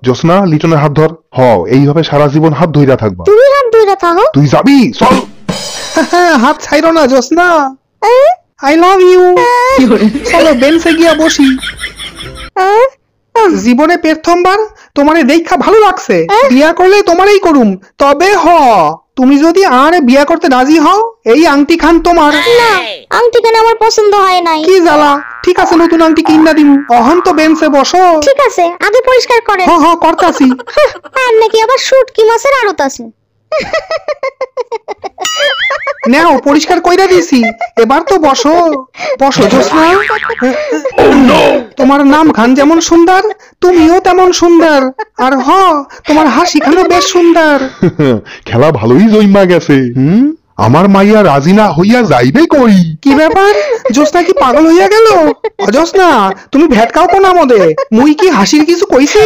জোসনা লিটনের হাত ধর। এইভাবে সারা জীবন হাত ধইরা থাকবা। তুমি হাত ধরে থাকো। তুই যাবি, চল। হাত ছাইরো না জোসনা, আই লাভ ইউ। চলো বেঞ্চে গিয়া বসি। জীবনে প্রথমবার তোমারে দেখা ভালো লাগছে, বিয়া করলে তোমারই করুম। তবে তুমি যদি আর বিয়া করতে রাজি হও, এই আংটি খান তোমার। না, আংটি কেন আমার পছন্দ হয় নাই। কি জ্বালা। ঠিক আছে, নতুন আংটি কিনা দিম। অহন তো বেঞ্চে বসো। ঠিক আছে, আগে পরিষ্কার করেন। করতাছি। আর নাকি আবার শুটকি মাছের আড়ত আছে। নাও, পরিষ্কার কইরা দিছি, এবার তো বসো। বসো জোসনা। তোমার নাম খান যেমন সুন্দর, তুমিও তেমন সুন্দর। আর তোমার হাসি খানো বেশ সুন্দর। খেলা ভালোই জইমা গেছে। আমার মাইয়া রাজি না হইয়া যাইবে কই? কি ব্যাপার, জোসনা কি পাগল হইয়া গেল? জোসনা, তুমি ভেটকাও কোন আমদে? মুই কি হাসির কিছু কইছি?